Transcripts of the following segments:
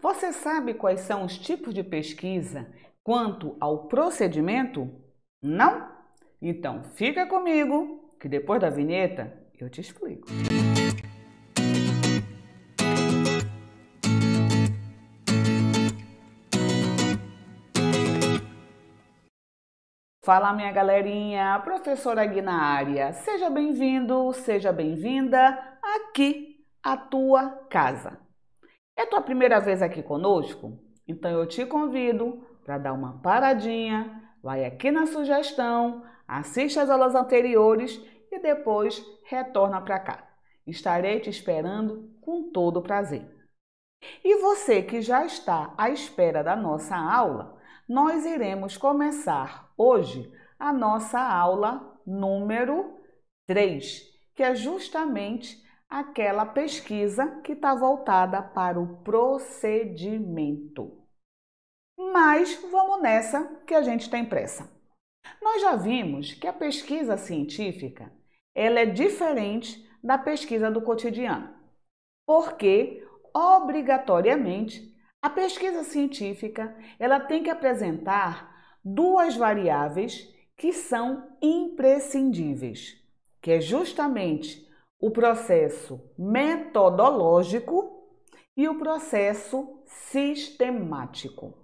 Você sabe quais são os tipos de pesquisa quanto ao procedimento? Não? Então fica comigo que depois da vinheta eu te explico. Fala, minha galerinha, professora Gui na área. Seja bem-vindo, seja bem-vinda aqui à tua casa. É tua primeira vez aqui conosco? Então eu te convido para dar uma paradinha, vai aqui na sugestão, assiste as aulas anteriores e depois retorna para cá. Estarei te esperando com todo prazer. E você que já está à espera da nossa aula, nós iremos começar hoje a nossa aula número 3, que é justamente aquela pesquisa que está voltada para o procedimento. Mas vamos nessa que a gente tem pressa. Nós já vimos que a pesquisa científica ela é diferente da pesquisa do cotidiano, porque obrigatoriamente a pesquisa científica ela tem que apresentar duas variáveis que são imprescindíveis, que é justamente o processo metodológico e o processo sistemático.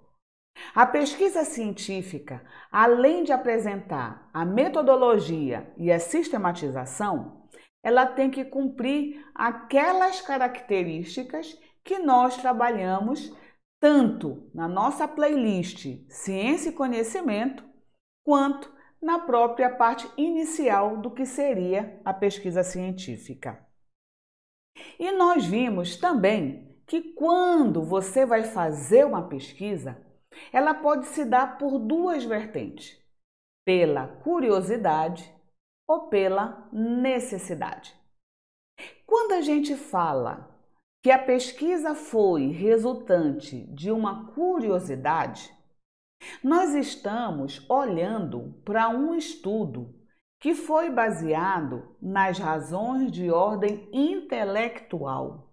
A pesquisa científica, além de apresentar a metodologia e a sistematização, ela tem que cumprir aquelas características que nós trabalhamos tanto na nossa playlist Ciência e Conhecimento, quanto na própria parte inicial do que seria a pesquisa científica. E nós vimos também que quando você vai fazer uma pesquisa, ela pode se dar por duas vertentes, pela curiosidade ou pela necessidade. Quando a gente fala que a pesquisa foi resultante de uma curiosidade, nós estamos olhando para um estudo que foi baseado nas razões de ordem intelectual,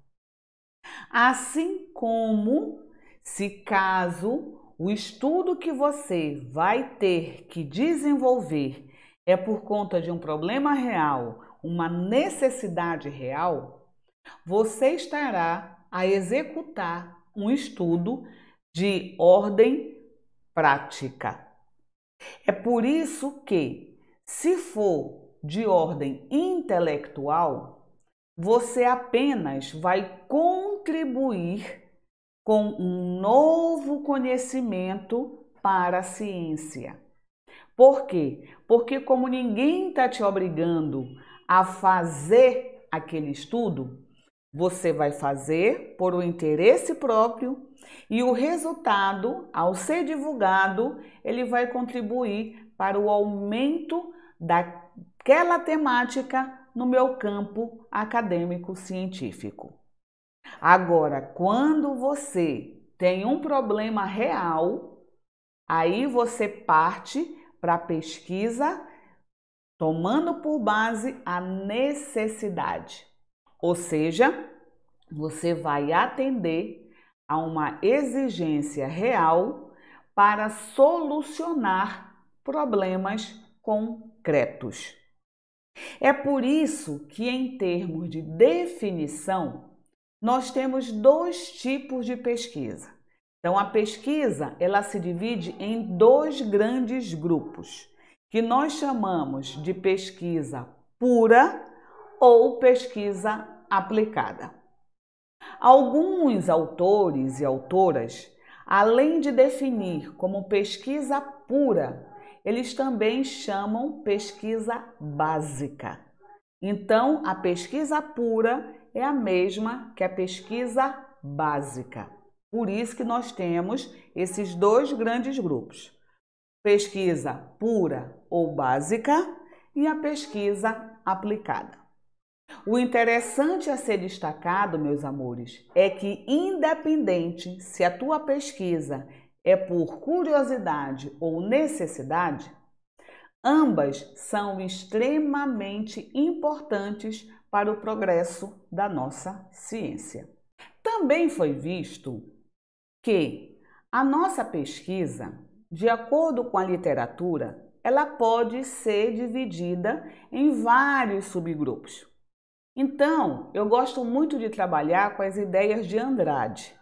assim como se caso o estudo que você vai ter que desenvolver é por conta de um problema real, uma necessidade real, você estará a executar um estudo de ordem prática. É por isso que, se for de ordem intelectual, você apenas vai contribuir com um novo conhecimento para a ciência. Por quê? Porque como ninguém está te obrigando a fazer aquele estudo, você vai fazer por um interesse próprio e o resultado, ao ser divulgado, ele vai contribuir para o aumento daquela temática no meu campo acadêmico científico. Agora, quando você tem um problema real, aí você parte para a pesquisa tomando por base a necessidade. Ou seja, você vai atender a uma exigência real para solucionar problemas concretos. É por isso que, em termos de definição, nós temos dois tipos de pesquisa. Então, a pesquisa ela se divide em dois grandes grupos, que nós chamamos de pesquisa pura ou pesquisa aplicada. Alguns autores e autoras, além de definir como pesquisa pura, eles também chamam pesquisa básica. Então, a pesquisa pura é a mesma que a pesquisa básica. Por isso que nós temos esses dois grandes grupos: pesquisa pura ou básica e a pesquisa aplicada. O interessante a ser destacado, meus amores, é que independente se a tua pesquisa é por curiosidade ou necessidade, ambas são extremamente importantes para o progresso da nossa ciência. Também foi visto que a nossa pesquisa, de acordo com a literatura, ela pode ser dividida em vários subgrupos. Então, eu gosto muito de trabalhar com as ideias de Andrade.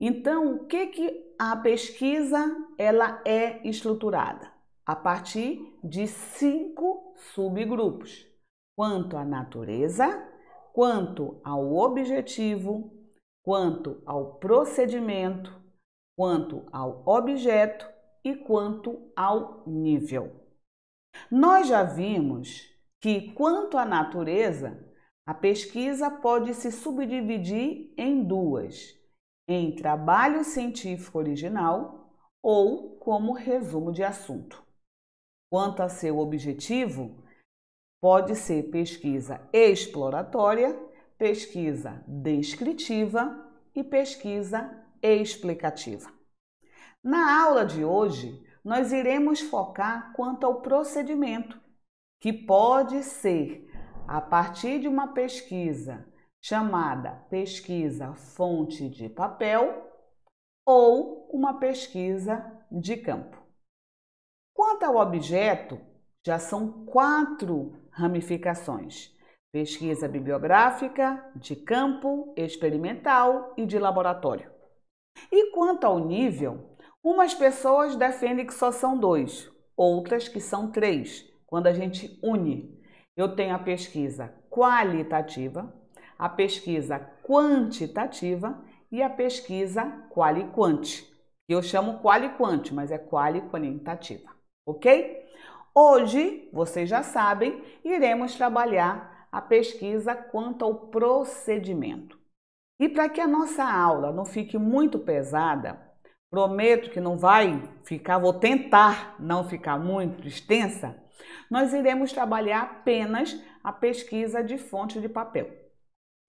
Então, o que a pesquisa ela é estruturada? A partir de 5 subgrupos, quanto à natureza, quanto ao objetivo, quanto ao procedimento, quanto ao objeto e quanto ao nível. Nós já vimos que, quanto à natureza, a pesquisa pode se subdividir em 2, em trabalho científico original ou como resumo de assunto. Quanto a seu objetivo, pode ser pesquisa exploratória, pesquisa descritiva e pesquisa explicativa. Na aula de hoje, nós iremos focar quanto ao procedimento, que pode ser a partir de uma pesquisa chamada pesquisa fonte de papel ou uma pesquisa de campo. Quanto ao objeto, já são 4 ramificações: pesquisa bibliográfica, de campo, experimental e de laboratório. E quanto ao nível, umas pessoas defendem que só são 2, outras que são 3, quando a gente une. Eu tenho a pesquisa qualitativa, a pesquisa quantitativa e a pesquisa quali-quant. Eu chamo quali-quant, mas é quali-quantitativa, ok? Hoje, vocês já sabem, iremos trabalhar a pesquisa quanto ao procedimento. E para que a nossa aula não fique muito pesada, prometo que não vai ficar, vou tentar não ficar muito extensa, nós iremos trabalhar apenas a pesquisa de fonte de papel.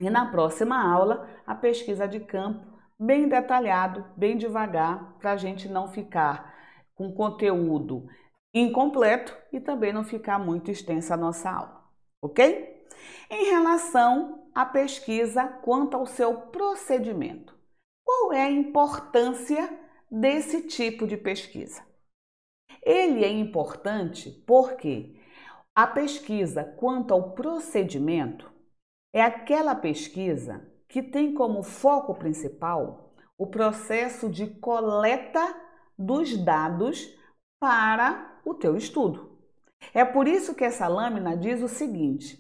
E na próxima aula, a pesquisa de campo, bem detalhado, bem devagar, para a gente não ficar com conteúdo incompleto e também não ficar muito extensa a nossa aula, ok? Em relação à pesquisa quanto ao seu procedimento, qual é a importância desse tipo de pesquisa? Ele é importante porque a pesquisa quanto ao procedimento é aquela pesquisa que tem como foco principal o processo de coleta dos dados para o teu estudo. É por isso que essa lâmina diz o seguinte: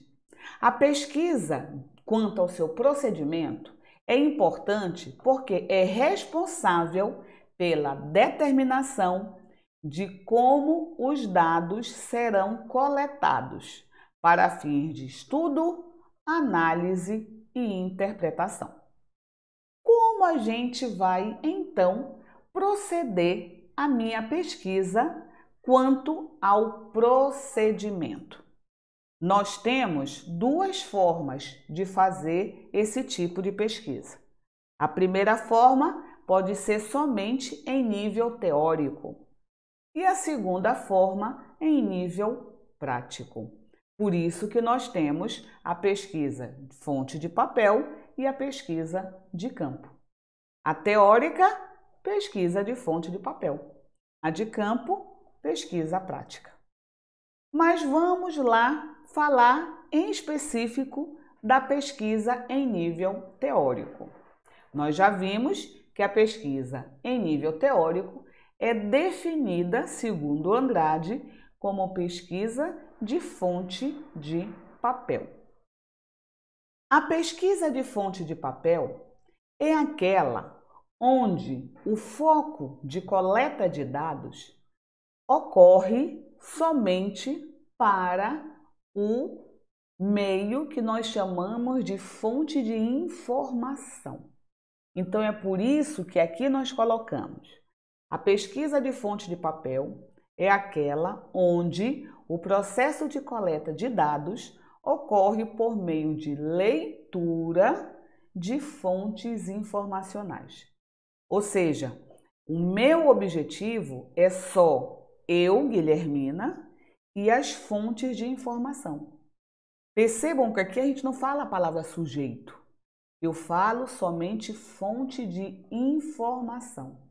a pesquisa quanto ao seu procedimento é importante porque é responsável pela determinação de como os dados serão coletados para fins de estudo, análise e interpretação. Como a gente vai, então, proceder à minha pesquisa quanto ao procedimento? Nós temos 2 formas de fazer esse tipo de pesquisa. A primeira forma pode ser somente em nível teórico e a segunda forma em nível prático. Por isso que nós temos a pesquisa de fonte de papel e a pesquisa de campo. A teórica, pesquisa de fonte de papel. A de campo, pesquisa prática. Mas vamos lá falar em específico da pesquisa em nível teórico. Nós já vimos que a pesquisa em nível teórico é definida, segundo Andrade, como pesquisa de fonte de papel. A pesquisa de fonte de papel é aquela onde o foco de coleta de dados ocorre somente para o meio que nós chamamos de fonte de informação. Então é por isso que aqui nós colocamos: a pesquisa de fonte de papel é aquela onde o processo de coleta de dados ocorre por meio de leitura de fontes informacionais. Ou seja, o meu objetivo é só eu, Guilhermina, e as fontes de informação. Percebam que aqui a gente não fala a palavra sujeito. Eu falo somente fonte de informação.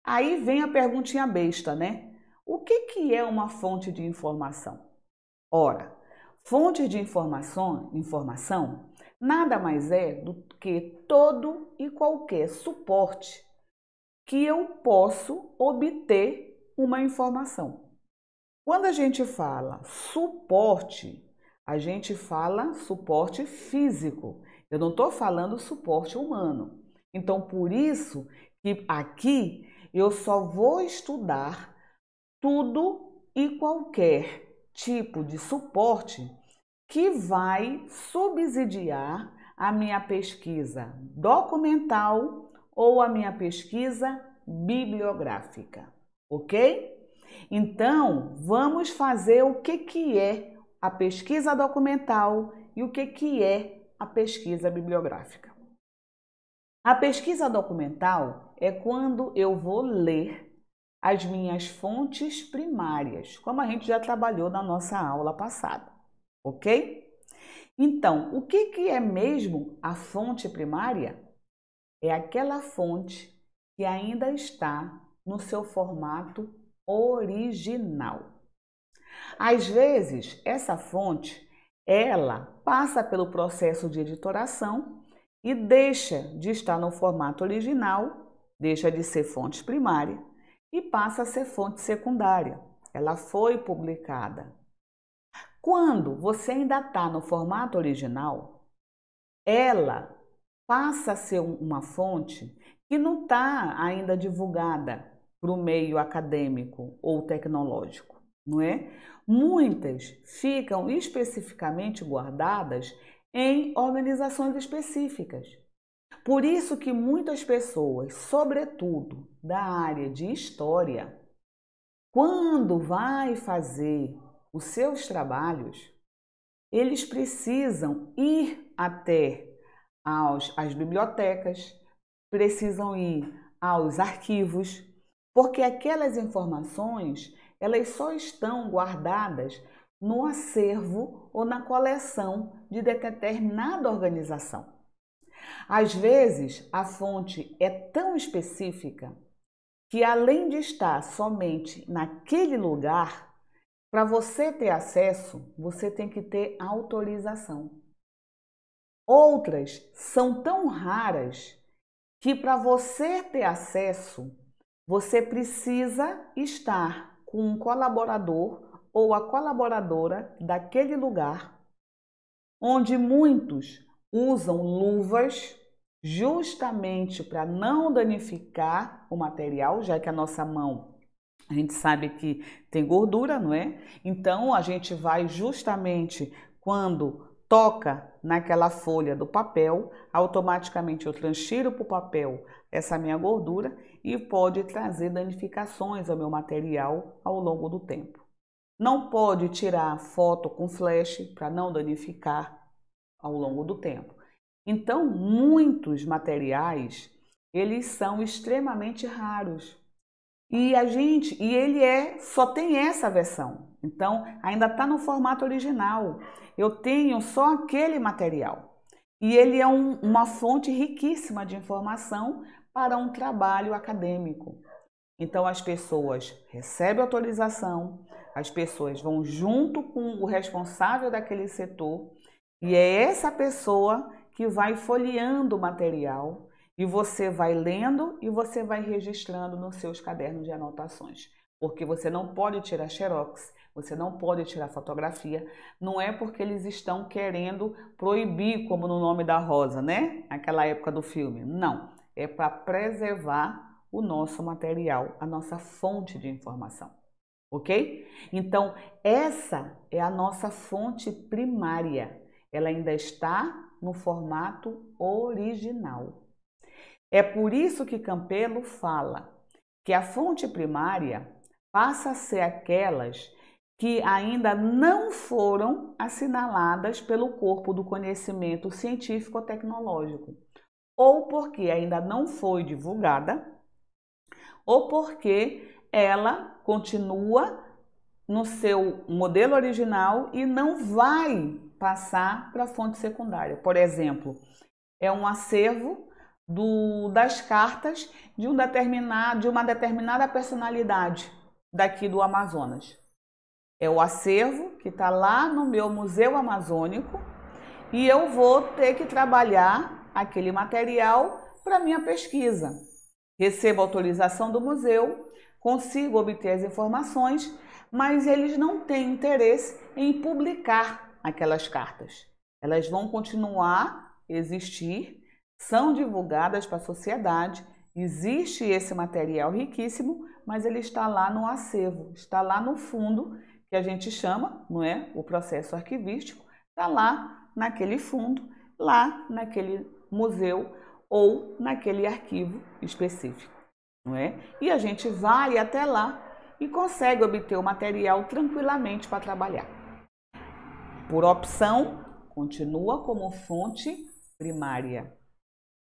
Aí vem a perguntinha besta, né? O que é uma fonte de informação? Ora, fonte de informação nada mais é do que todo e qualquer suporte que eu posso obter uma informação. Quando a gente fala suporte, a gente fala suporte físico. Eu não estou falando suporte humano. Então, por isso que aqui eu só vou estudar tudo e qualquer tipo de suporte que vai subsidiar a minha pesquisa documental ou a minha pesquisa bibliográfica, ok? Então, vamos fazer o que é a pesquisa documental e o que é a pesquisa bibliográfica. A pesquisa documental é quando eu vou ler as minhas fontes primárias, como a gente já trabalhou na nossa aula passada, ok? Então, o que é mesmo a fonte primária? É aquela fonte que ainda está no seu formato original. Às vezes, essa fonte, ela passa pelo processo de editoração e deixa de estar no formato original, deixa de ser fonte primária e passa a ser fonte secundária. Ela foi publicada. Quando você ainda está no formato original, ela passa a ser uma fonte que não está ainda divulgada para o meio acadêmico ou tecnológico, não é? Muitas ficam especificamente guardadas em organizações específicas. Por isso que muitas pessoas, sobretudo da área de história, quando vai fazer os seus trabalhos, eles precisam ir até às bibliotecas, precisam ir aos arquivos, porque aquelas informações, elas só estão guardadas no acervo ou na coleção de determinada organização. Às vezes, a fonte é tão específica que, além de estar somente naquele lugar, para você ter acesso, você tem que ter autorização. Outras são tão raras que, para você ter acesso, você precisa estar com um colaborador ou a colaboradora daquele lugar, onde muitos usam luvas justamente para não danificar o material, já que a nossa mão, a gente sabe que tem gordura, não é? Então, a gente vai justamente quando toca naquela folha do papel, automaticamente eu transfiro para o papel essa minha gordura e pode trazer danificações ao meu material ao longo do tempo. Não pode tirar foto com flash para não danificar ao longo do tempo. Então, muitos materiais, eles são extremamente raros. E ele só tem essa versão. Então, ainda está no formato original. Eu tenho só aquele material. E ele é uma fonte riquíssima de informação para um trabalho acadêmico. Então, as pessoas recebem autorização, as pessoas vão junto com o responsável daquele setor, e é essa pessoa que vai folheando o material, e você vai lendo e você vai registrando nos seus cadernos de anotações. Porque você não pode tirar xerox, você não pode tirar fotografia. Não é porque eles estão querendo proibir, como no Nome da Rosa, né? Aquela época do filme. Não, é para preservar o nosso material, a nossa fonte de informação. Ok? Então, essa é a nossa fonte primária. Ela ainda está no formato original. É por isso que Campelo fala que a fonte primária passa a ser aquelas que ainda não foram assinaladas pelo corpo do conhecimento científico-tecnológico, ou porque ainda não foi divulgada, ou porque ela continua no seu modelo original e não vai passar para a fonte secundária. Por exemplo, É um acervo das cartas de uma determinada personalidade daqui do Amazonas. É o acervo que está lá no meu Museu Amazônico e eu vou ter que trabalhar aquele material para minha pesquisa. Recebo autorização do museu, consigo obter as informações, mas eles não têm interesse em publicar aquelas cartas. Elas vão continuar a existir, são divulgadas para a sociedade, existe esse material riquíssimo, mas ele está lá no acervo, está lá no fundo, que a gente chama, não é? O processo arquivístico, está lá naquele fundo, lá naquele museu ou naquele arquivo específico, não é? E a gente vai até lá e consegue obter o material tranquilamente para trabalhar. Por opção, continua como fonte primária.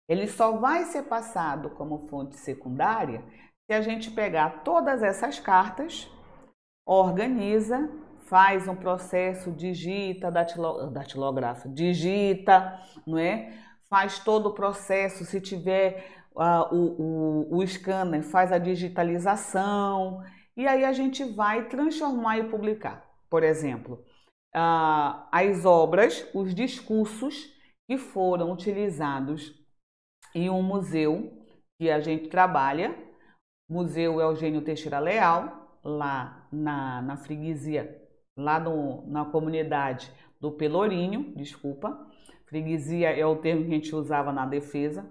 Ele só vai ser passado como fonte secundária se a gente pegar todas essas cartas, organiza, faz um processo, digita, datilografa, digita, não é? Faz todo o processo, se tiver o scanner, faz a digitalização e aí a gente vai transformar e publicar. Por exemplo, as obras, os discursos que foram utilizados em um museu que a gente trabalha, Museu Eugênio Teixeira Leal, lá na freguesia, lá na comunidade do Pelourinho, desculpa, freguesia é o termo que a gente usava na defesa.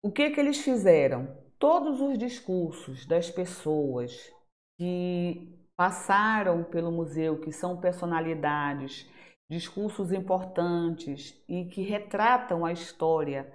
O que eles fizeram? Todos os discursos das pessoas que passaram pelo museu, que são personalidades, discursos importantes e que retratam a história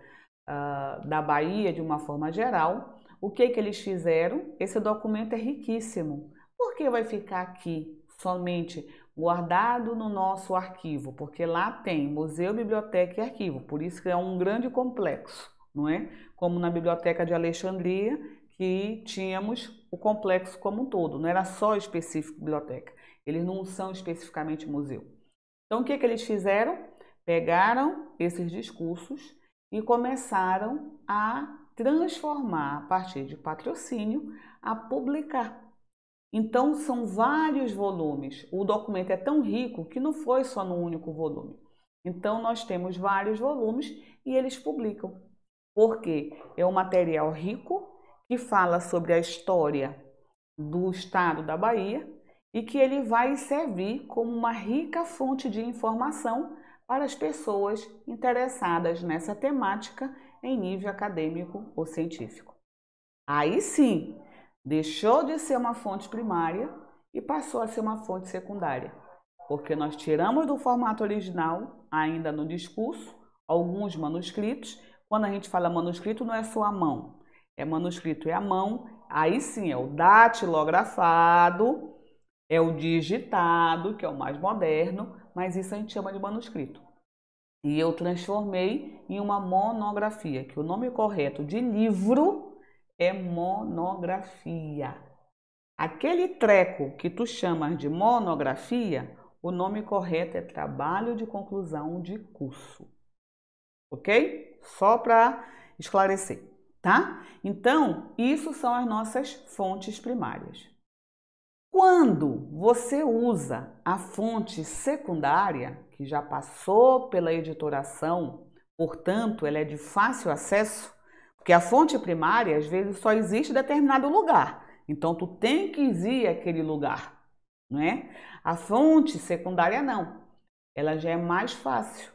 da Bahia de uma forma geral, o que eles fizeram? Esse documento é riquíssimo. Por que vai ficar aqui somente guardado no nosso arquivo? Porque lá tem museu, biblioteca e arquivo, por isso que é um grande complexo, não é? Como na Biblioteca de Alexandria, que tínhamos o complexo como um todo, não era só específico biblioteca, eles não são especificamente museu. Então o que eles fizeram? Pegaram esses discursos e começaram a transformar, a partir de patrocínio, a publicar. Então são vários volumes, o documento é tão rico que não foi só num único volume. Então nós temos vários volumes e eles publicam, porque é um material rico que fala sobre a história do estado da Bahia e que ele vai servir como uma rica fonte de informação para as pessoas interessadas nessa temática em nível acadêmico ou científico. Aí sim, deixou de ser uma fonte primária e passou a ser uma fonte secundária, porque nós tiramos do formato original, ainda no discurso, alguns manuscritos. Quando a gente fala manuscrito, não é só a mão, é manuscrito é a mão, aí sim é o datilografado, é o digitado, que é o mais moderno, mas isso a gente chama de manuscrito. E eu transformei em uma monografia, que o nome correto de livro é monografia. Aquele treco que tu chamas de monografia, o nome correto é trabalho de conclusão de curso. Ok? Só para esclarecer, tá? Então, isso são as nossas fontes primárias. Quando você usa a fonte secundária, que já passou pela editoração, portanto, ela é de fácil acesso, porque a fonte primária, às vezes, só existe em determinado lugar. Então, tu tem que ir àquele lugar, não é? A fonte secundária, não. Ela já é mais fácil.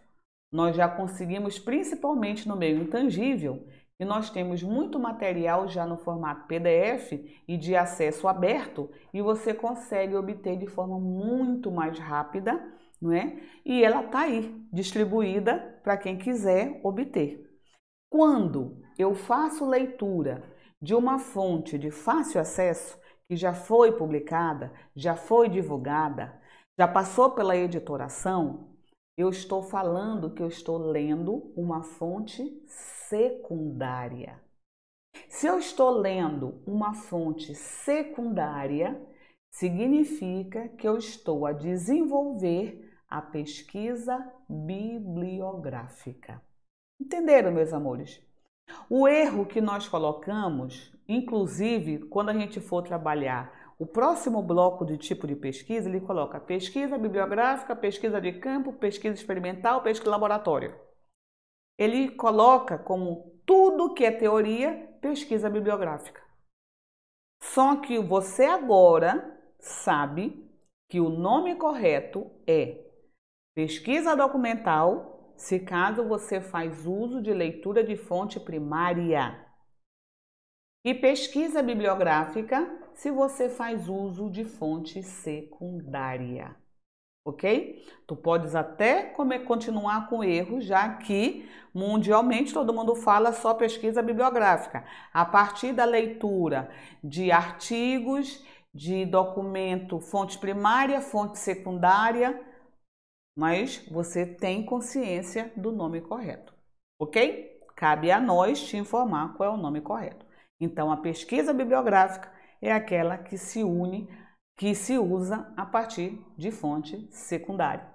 Nós já conseguimos, principalmente no meio intangível, e nós temos muito material já no formato PDF e de acesso aberto e você consegue obter de forma muito mais rápida, não é? E ela está aí, distribuída para quem quiser obter. Quando eu faço leitura de uma fonte de fácil acesso, que já foi publicada, já foi divulgada, já passou pela editoração, eu estou falando que eu estou lendo uma fonte secundária. Se eu estou lendo uma fonte secundária, significa que eu estou a desenvolver a pesquisa bibliográfica. Entenderam, meus amores? O erro que nós colocamos, inclusive, quando a gente for trabalhar o próximo bloco de tipo de pesquisa, ele coloca pesquisa bibliográfica, pesquisa de campo, pesquisa experimental, pesquisa laboratório. Ele coloca como tudo que é teoria, pesquisa bibliográfica. Só que você agora sabe que o nome correto é pesquisa documental, se caso você faz uso de leitura de fonte primária. E pesquisa bibliográfica, se você faz uso de fonte secundária. Ok? Tu podes até continuar com erro, já que mundialmente todo mundo fala só pesquisa bibliográfica. A partir da leitura de artigos, de documento, fonte primária, fonte secundária, mas você tem consciência do nome correto, ok? Cabe a nós te informar qual é o nome correto. Então, a pesquisa bibliográfica é aquela que se usa a partir de fonte secundária.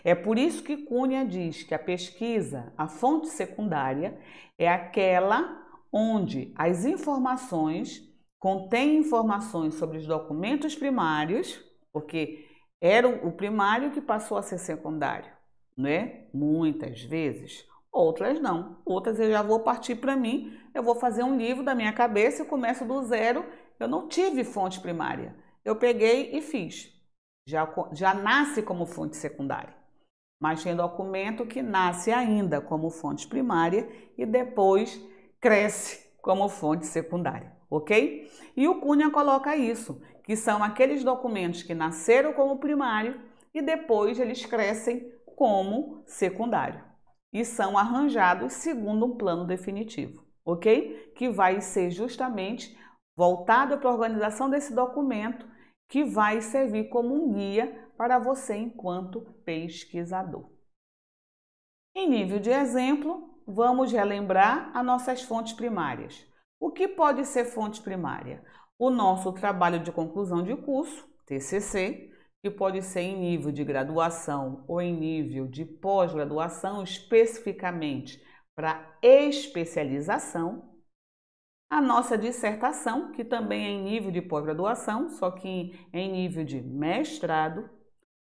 É por isso que Cunha diz que a fonte secundária, é aquela onde as informações contêm informações sobre os documentos primários, porque era o primário que passou a ser secundário, né? Muitas vezes. Outras não. Outras eu já vou partir para mim, eu vou fazer um livro da minha cabeça, eu começo do zero, eu não tive fonte primária. Eu peguei e fiz. Já nasce como fonte secundária. Mas tem documento que nasce ainda como fonte primária e depois cresce como fonte secundária, ok? E o Cunha coloca isso, que são aqueles documentos que nasceram como primário e depois eles crescem como secundário e são arranjados segundo um plano definitivo, ok? Que vai ser justamente voltado para a organização desse documento, que vai servir como um guia para você enquanto pesquisador. Em nível de exemplo, vamos relembrar as nossas fontes primárias. O que pode ser fonte primária? O nosso trabalho de conclusão de curso, TCC, que pode ser em nível de graduação ou em nível de pós-graduação, especificamente para especialização. A nossa dissertação, que também é em nível de pós-graduação, só que é em nível de mestrado.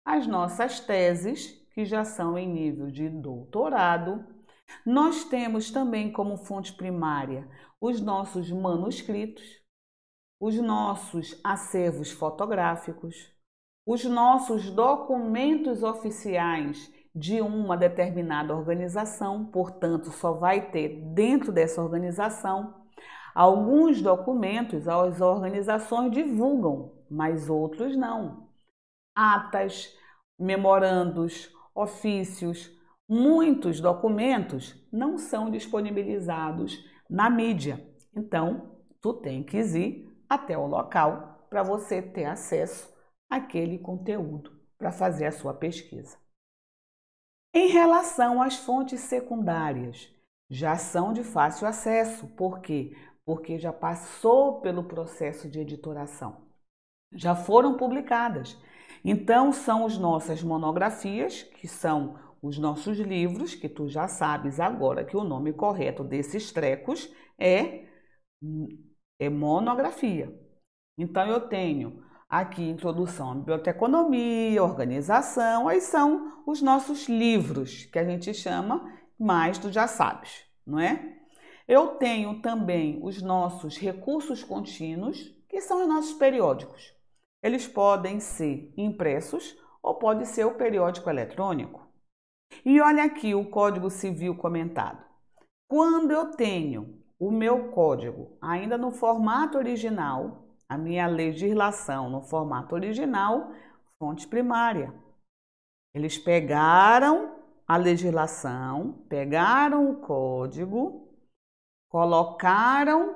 As nossas teses, que já são em nível de doutorado. Nós temos também como fonte primária os nossos manuscritos, os nossos acervos fotográficos, os nossos documentos oficiais de uma determinada organização, portanto, só vai ter dentro dessa organização. Alguns documentos as organizações divulgam, mas outros não. Atas, memorandos, ofícios, muitos documentos não são disponibilizados na mídia. Então, tu tem que ir até o local para você ter acesso àquele conteúdo para fazer a sua pesquisa. Em relação às fontes secundárias, já são de fácil acesso. Por quê? Porque já passou pelo processo de editoração. Já foram publicadas. Então, são as nossas monografias, que são os nossos livros, que tu já sabes agora que o nome correto desses trecos é monografia. Então, eu tenho aqui introdução à biblioteconomia, organização, aí são os nossos livros, que a gente chama, mas tu já sabes, não é? Eu tenho também os nossos recursos contínuos, que são os nossos periódicos. Eles podem ser impressos ou pode ser o periódico eletrônico. E olha aqui o Código Civil comentado. Quando eu tenho o meu código ainda no formato original, a minha legislação no formato original, fonte primária. Eles pegaram a legislação, pegaram o código, colocaram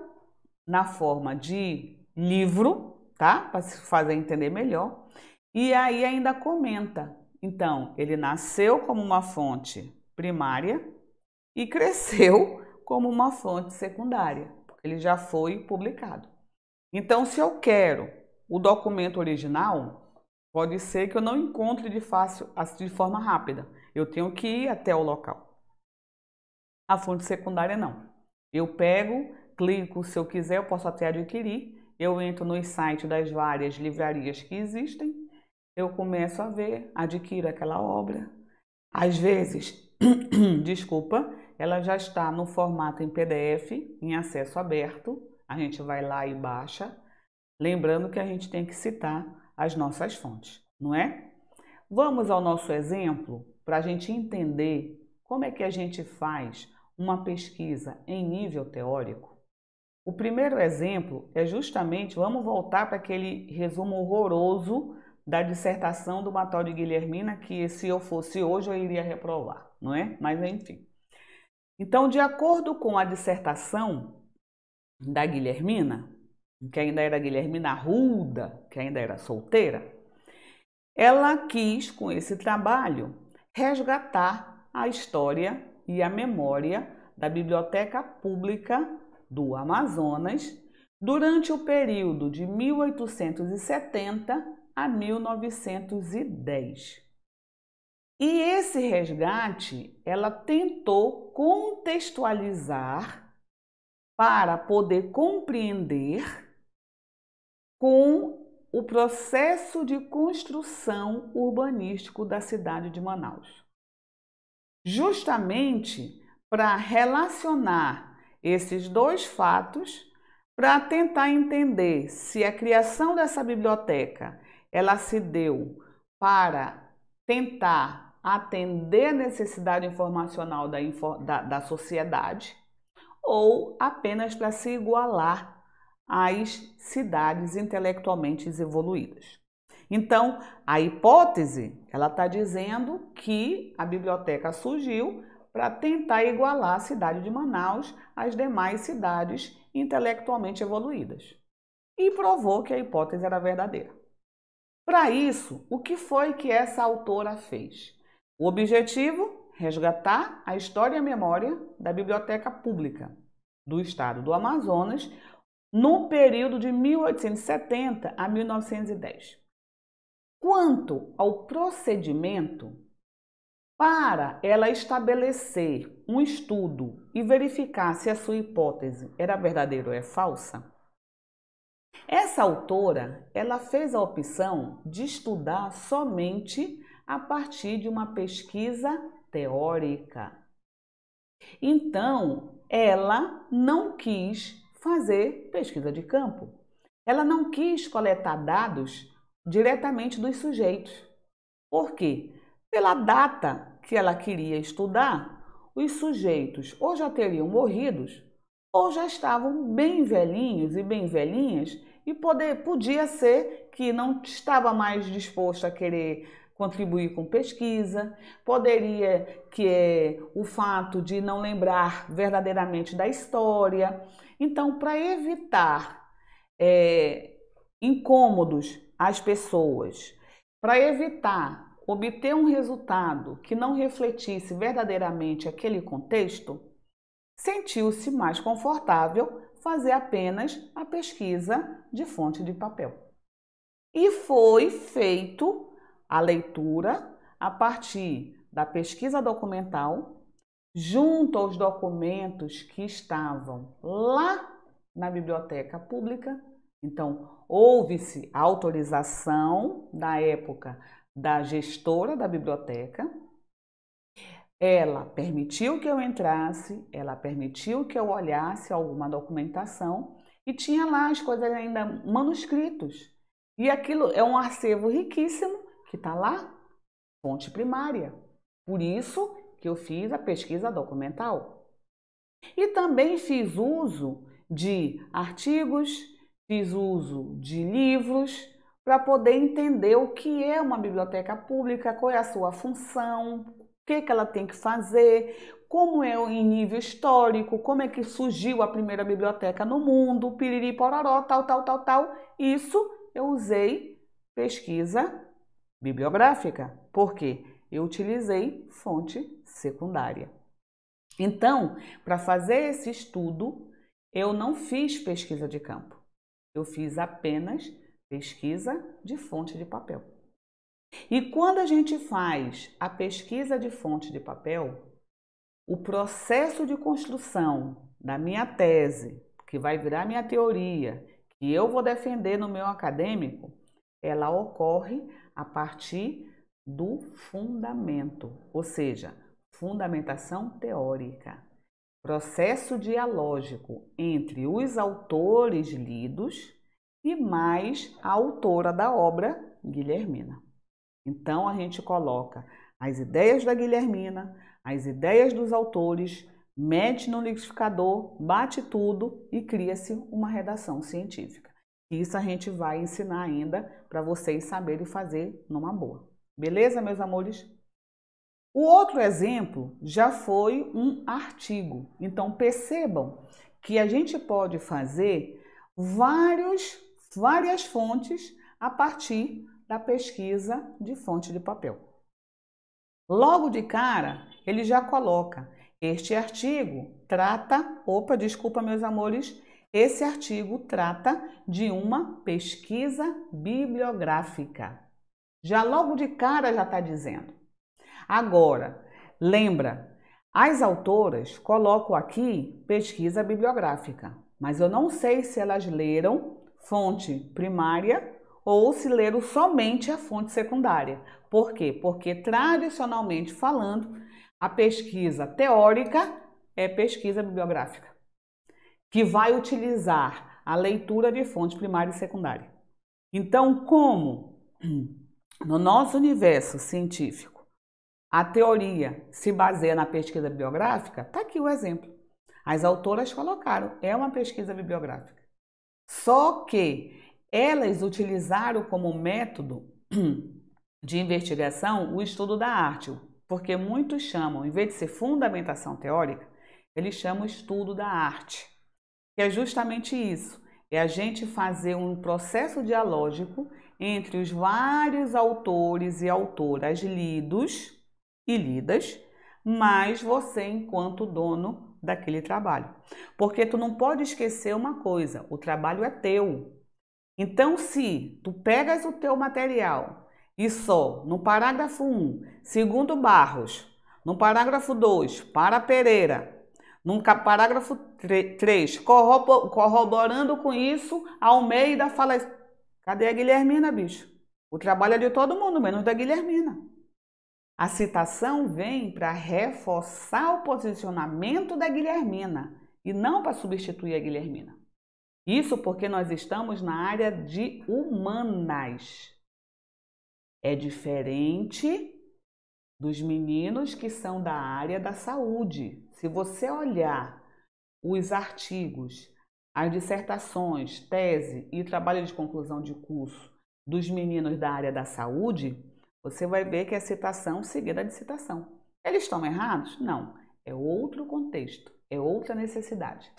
na forma de livro, tá? Para se fazer entender melhor. E aí ainda comenta. Então, ele nasceu como uma fonte primária e cresceu como uma fonte secundária, porque ele já foi publicado. Então, se eu quero o documento original, pode ser que eu não encontre de forma rápida. Eu tenho que ir até o local. A fonte secundária não. Eu pego, clico, se eu quiser, eu posso até adquirir. Eu entro nos sites das várias livrarias que existem, eu começo a ver, adquiro aquela obra. Às vezes, desculpa, ela já está no formato em PDF, em acesso aberto. A gente vai lá e baixa. Lembrando que a gente tem que citar as nossas fontes, não é? Vamos ao nosso exemplo para a gente entender como é que a gente faz uma pesquisa em nível teórico. O primeiro exemplo é justamente, vamos voltar para aquele resumo horroroso da dissertação do Matal de Guilhermina, que se eu fosse hoje eu iria reprovar, não é? Mas enfim. Então, de acordo com a dissertação da Guilhermina, que ainda era Guilhermina Arruda, que ainda era solteira, ela quis, com esse trabalho, resgatar a história e a memória da Biblioteca Pública do Amazonas durante o período de 1870 a 1910. E esse resgate, ela tentou contextualizar para poder compreender com o processo de construção urbanístico da cidade de Manaus. Justamente para relacionar esses dois fatos, para tentar entender se a criação dessa biblioteca ela se deu para tentar atender a necessidade informacional da sociedade ou apenas para se igualar às cidades intelectualmente evoluídas. Então, a hipótese, ela está dizendo que a biblioteca surgiu para tentar igualar a cidade de Manaus às demais cidades intelectualmente evoluídas. E provou que a hipótese era verdadeira. Para isso, o que foi que essa autora fez? O objetivo, resgatar a história e a memória da Biblioteca Pública do Estado do Amazonas no período de 1870 a 1910. Quanto ao procedimento, para ela estabelecer um estudo e verificar se a sua hipótese era verdadeira ou é falsa, essa autora ela fez a opção de estudar somente a partir de uma pesquisa teórica. Então, ela não quis fazer pesquisa de campo. Ela não quis coletar dados diretamente dos sujeitos. Por quê? Pela data que ela queria estudar, os sujeitos ou já teriam morrido ou já estavam bem velhinhos e bem velhinhas e podia ser que não estava mais disposto a querer contribuir com pesquisa, poderia que o fato de não lembrar verdadeiramente da história. Então, para evitar incômodos às pessoas, para evitar obter um resultado que não refletisse verdadeiramente aquele contexto, sentiu-se mais confortável fazer apenas a pesquisa de fonte de papel. E foi feito a leitura a partir da pesquisa documental, junto aos documentos que estavam lá na biblioteca pública. Então, houve-se a autorização da época da gestora da biblioteca. Ela permitiu que eu entrasse, ela permitiu que eu olhasse alguma documentação e tinha lá as coisas ainda manuscritos. E aquilo é um acervo riquíssimo que está lá, fonte primária. Por isso que eu fiz a pesquisa documental. E também fiz uso de artigos, fiz uso de livros para poder entender o que é uma biblioteca pública, qual é a sua função, o que ela tem que fazer, como é em nível histórico, como é que surgiu a primeira biblioteca no mundo, piriri pororó, tal. Isso eu usei pesquisa bibliográfica, porque eu utilizei fonte secundária. Então, para fazer esse estudo, eu não fiz pesquisa de campo. Eu fiz apenas pesquisa de fonte de papel. E quando a gente faz a pesquisa de fonte de papel, o processo de construção da minha tese, que vai virar minha teoria, que eu vou defender no meu acadêmico, ela ocorre a partir do fundamento, ou seja, fundamentação teórica, processo dialógico entre os autores lidos e mais a autora da obra, Guilhermina. Então, a gente coloca as ideias da Guilhermina, as ideias dos autores, mete no liquidificador, bate tudo e cria-se uma redação científica. Isso a gente vai ensinar ainda para vocês saberem fazer numa boa. Beleza, meus amores? O outro exemplo já foi um artigo. Então, percebam que a gente pode fazer várias fontes a partir da pesquisa de fonte de papel. Logo de cara, ele já coloca, este artigo trata, desculpa meus amores, esse artigo trata de uma pesquisa bibliográfica. Já logo de cara já está dizendo. Agora, lembra, as autoras colocam aqui pesquisa bibliográfica, mas eu não sei se elas leram fonte primária ou se leram somente a fonte secundária. Por quê? Porque, tradicionalmente falando, a pesquisa teórica é pesquisa bibliográfica, que vai utilizar a leitura de fonte primária e secundária. Então, como no nosso universo científico a teoria se baseia na pesquisa bibliográfica, está aqui o exemplo. As autoras colocaram, é uma pesquisa bibliográfica. Só que elas utilizaram como método de investigação o estudo da arte, porque muitos chamam, em vez de ser fundamentação teórica, eles chamam estudo da arte, que é justamente isso, é a gente fazer um processo dialógico entre os vários autores e autoras lidos e lidas, mas você enquanto dono daquele trabalho. Porque tu não pode esquecer uma coisa, o trabalho é teu. Então, se tu pegas o teu material e só no parágrafo 1, segundo Barros, no parágrafo 2, para Pereira, no parágrafo 3, corroborando com isso, Almeida fala, cadê a Guilhermina, bicho? O trabalho é de todo mundo, menos da Guilhermina. A citação vem para reforçar o posicionamento da Guilhermina e não para substituir a Guilhermina. Isso porque nós estamos na área de humanas. É diferente dos meninos que são da área da saúde. Se você olhar os artigos, as dissertações, tese e trabalho de conclusão de curso dos meninos da área da saúde, você vai ver que é citação seguida de citação. Eles estão errados? Não. É outro contexto, é outra necessidade.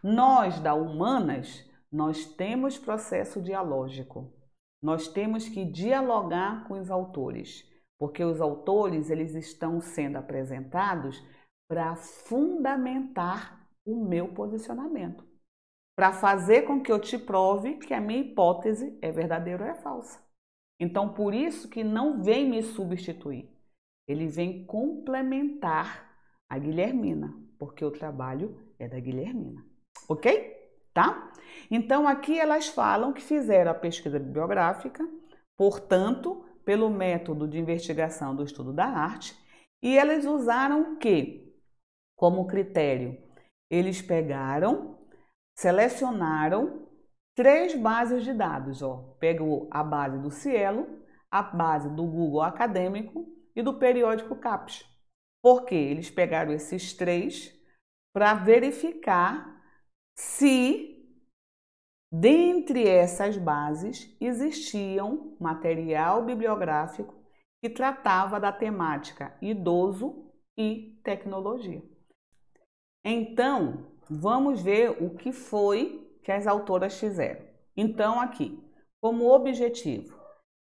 Nós, da humanas, nós temos processo dialógico. Nós temos que dialogar com os autores, porque os autores eles estão sendo apresentados para fundamentar o meu posicionamento, para fazer com que eu te prove que a minha hipótese é verdadeira ou é falsa. Então, por isso que não vem me substituir, ele vem complementar a Guilhermina, porque o trabalho é da Guilhermina, ok? Tá? Então, aqui elas falam que fizeram a pesquisa bibliográfica, portanto, pelo método de investigação do estudo da arte, e elas usaram o quê? Como critério? Eles pegaram, selecionaram 3 bases de dados, ó. Pegou a base do Cielo, a base do Google Acadêmico e do periódico CAPES. Por quê? Eles pegaram esses 3 para verificar se, dentre essas bases, existiam material bibliográfico que tratava da temática idoso e tecnologia. Então, vamos ver o que foi que as autoras fizeram. Então, aqui, como objetivo,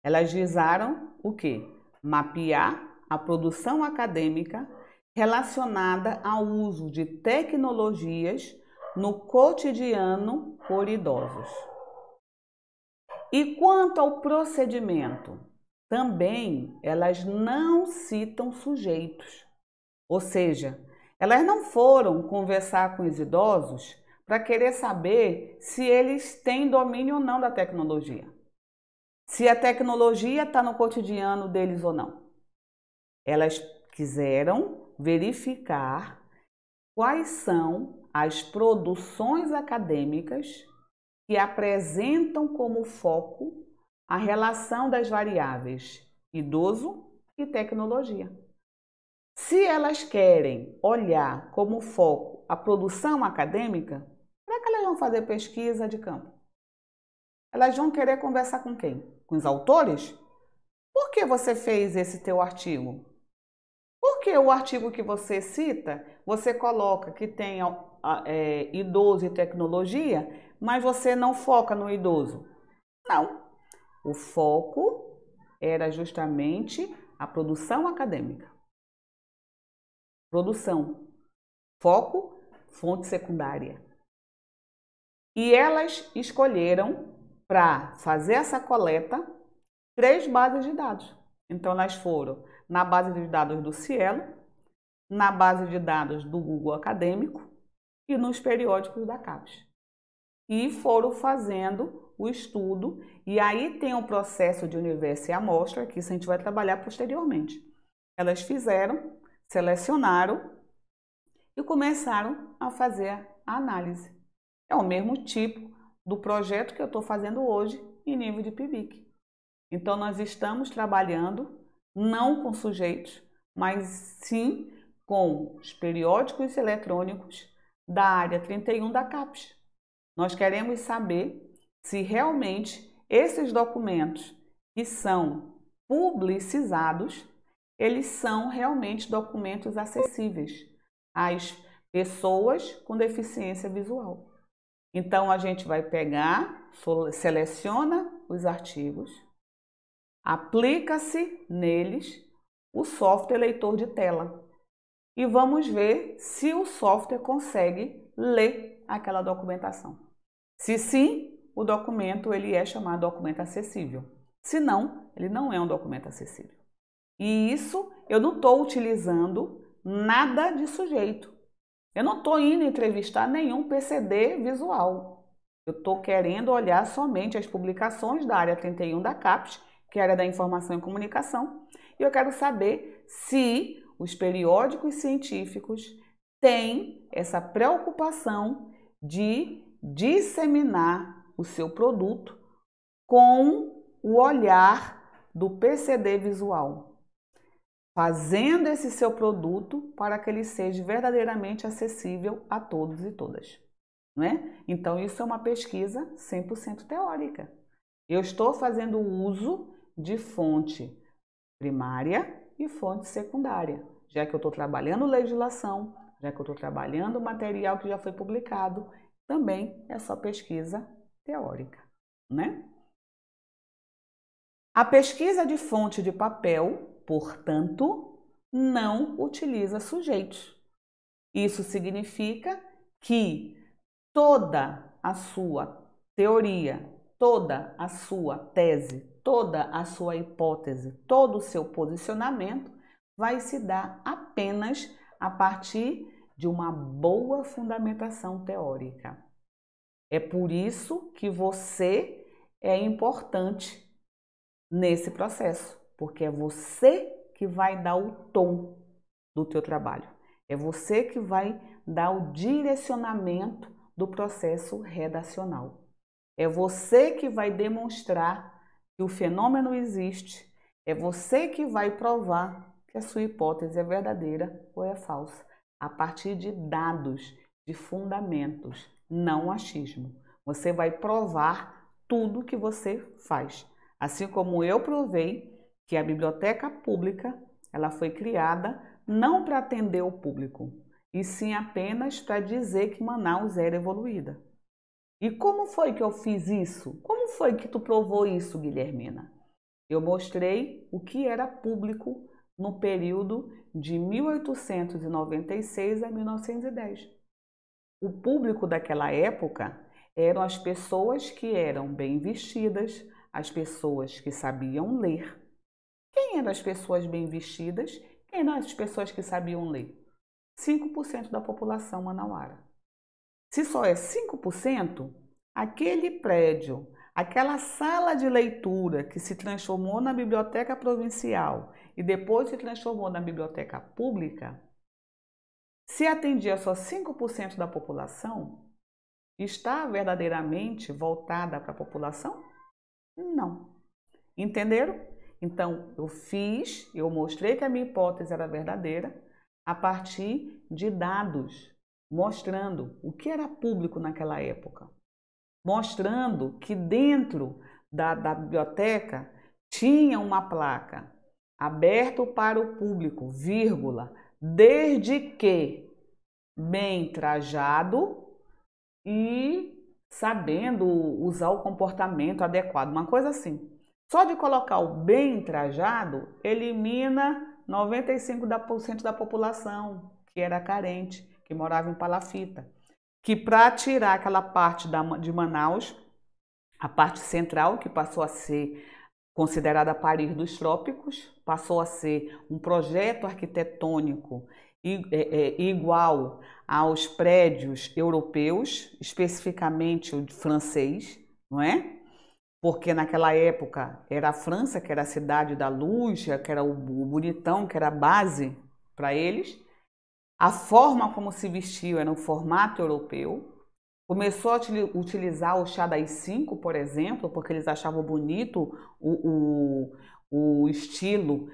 elas visaram o quê? Mapear a produção acadêmica relacionada ao uso de tecnologias no cotidiano por idosos. E quanto ao procedimento? também elas não citam sujeitos, ou seja, elas não foram conversar com os idosos para querer saber se eles têm domínio ou não da tecnologia, se a tecnologia está no cotidiano deles ou não. Elas quiseram verificar quais são as produções acadêmicas que apresentam como foco a relação das variáveis idoso e tecnologia. Se elas querem olhar como foco a produção acadêmica, para que elas vão fazer pesquisa de campo? Elas vão querer conversar com quem? Com os autores? Por que você fez esse teu artigo? Por que o artigo que você cita, você coloca que tem idoso e tecnologia, mas você não foca no idoso? Não. O foco era justamente a produção acadêmica. Produção. Foco, fonte secundária. E elas escolheram, para fazer essa coleta, 3 bases de dados. Então, elas foram na base de dados do Cielo, na base de dados do Google Acadêmico e nos periódicos da CAPES. E foram fazendo o estudo, e aí tem o processo de universo e amostra, que isso a gente vai trabalhar posteriormente. Elas fizeram, selecionaram e começaram a fazer a análise. É o mesmo tipo do projeto que eu estou fazendo hoje em nível de PIBIC. Então, nós estamos trabalhando não com sujeitos, mas sim com os periódicos eletrônicos da área 31 da CAPES. Nós queremos saber se realmente esses documentos que são publicizados, eles são realmente documentos acessíveis às pessoas com deficiência visual. Então, a gente vai pegar, seleciona os artigos, aplica-se neles o software leitor de tela e vamos ver se o software consegue ler aquela documentação. Se sim, o documento ele é chamado documento acessível. Se não, ele não é um documento acessível. E isso eu não estou utilizando nada de sujeito. Eu não estou indo entrevistar nenhum PCD visual. Eu estou querendo olhar somente as publicações da área 31 da CAPES, que é a área da informação e comunicação, e eu quero saber se os periódicos científicos têm essa preocupação de disseminar o seu produto com o olhar do PCD visual, fazendo esse seu produto para que ele seja verdadeiramente acessível a todos e todas, não é? Então, isso é uma pesquisa 100% teórica. Eu estou fazendo uso de fonte primária e fonte secundária, já que eu estou trabalhando legislação, já que eu estou trabalhando material que já foi publicado, também é só pesquisa teórica, né? A pesquisa de fonte de papel, portanto, não utiliza sujeitos. Isso significa que toda a sua teoria, toda a sua tese, toda a sua hipótese, todo o seu posicionamento vai se dar apenas a partir de uma boa fundamentação teórica. É por isso que você é importante nesse processo, porque é você que vai dar o tom do teu trabalho. É você que vai dar o direcionamento do processo redacional. É você que vai demonstrar que o fenômeno existe. É você que vai provar que a sua hipótese é verdadeira ou é falsa, a partir de dados, de fundamentos, não achismo. Você vai provar tudo que você faz. Assim como eu provei que a biblioteca pública ela foi criada não para atender o público, e sim apenas para dizer que Manaus era evoluída. E como foi que eu fiz isso? Como foi que tu provou isso, Guilhermina? Eu mostrei o que era público no período de 1896 a 1910. O público daquela época eram as pessoas que eram bem vestidas, as pessoas que sabiam ler, quem eram as pessoas bem vestidas, quem eram as pessoas que sabiam ler? 5% da população manauara. Se só é 5%, aquele prédio, aquela sala de leitura que se transformou na biblioteca provincial e depois se transformou na biblioteca pública, se atendia só 5% da população, está verdadeiramente voltada para a população? Não. Entenderam? Então, eu mostrei que a minha hipótese era verdadeira a partir de dados, mostrando o que era público naquela época, mostrando que dentro da biblioteca tinha uma placa, aberto para o público, vírgula, desde que bem trajado e sabendo usar o comportamento adequado, uma coisa assim. Só de colocar o bem trajado, elimina 95% da população que era carente, que morava em palafita. Que para tirar aquela parte de Manaus, a parte central, que passou a ser considerada Paris dos trópicos, passou a ser um projeto arquitetônico igual aos prédios europeus, especificamente o francês, não é? Porque naquela época era a França, que era a cidade da luz, que era o bonitão, que era a base para eles. A forma como se vestiu era no formato europeu. Começou a utilizar o chá das 5, por exemplo, porque eles achavam bonito o estilo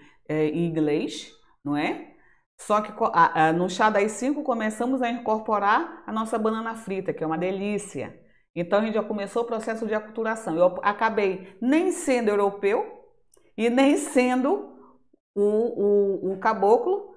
inglês, não é? Só que no chá das 5 começamos a incorporar a nossa banana frita, que é uma delícia. Então a gente já começou o processo de aculturação. Eu acabei nem sendo europeu e nem sendo o caboclo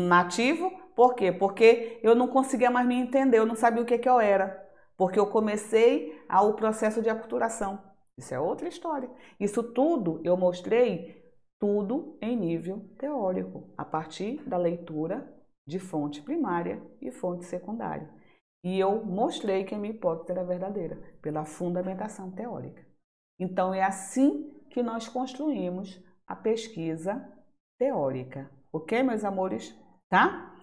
nativo. Por quê? Porque eu não conseguia mais me entender, eu não sabia o que eu era. Porque eu comecei o processo de aculturação. Isso é outra história. Isso tudo eu mostrei tudo em nível teórico, a partir da leitura de fonte primária e fonte secundária. E eu mostrei que a minha hipótese era verdadeira, pela fundamentação teórica. Então é assim que nós construímos a pesquisa teórica. Ok, meus amores? Tá?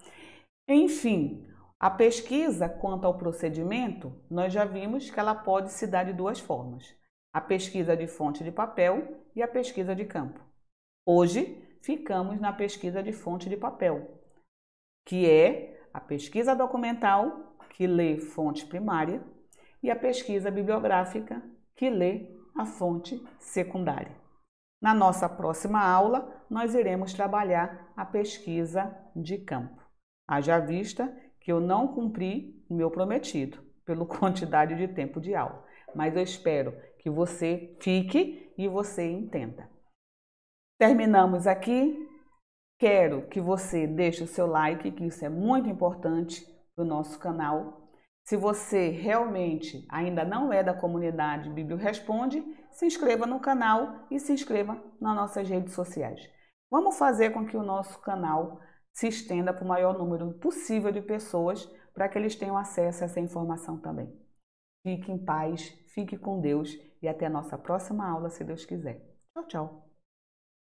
Enfim, a pesquisa quanto ao procedimento, nós já vimos que ela pode se dar de duas formas. A pesquisa de fonte de papel e a pesquisa de campo. Hoje, ficamos na pesquisa de fonte de papel, que é a pesquisa documental, que lê fonte primária, e a pesquisa bibliográfica, que lê a fonte secundária. Na nossa próxima aula, nós iremos trabalhar a pesquisa de campo. Haja vista que eu não cumpri o meu prometido, pela quantidade de tempo de aula, mas eu espero que você fique e você entenda. Terminamos aqui. Quero que você deixe o seu like, que isso é muito importante para o nosso canal. Se você realmente ainda não é da comunidade Bíblia Responde, se inscreva no canal e se inscreva nas nossas redes sociais. Vamos fazer com que o nosso canal se estenda para o maior número possível de pessoas, para que eles tenham acesso a essa informação também. Fique em paz, fique com Deus e até a nossa próxima aula, se Deus quiser. Tchau, tchau!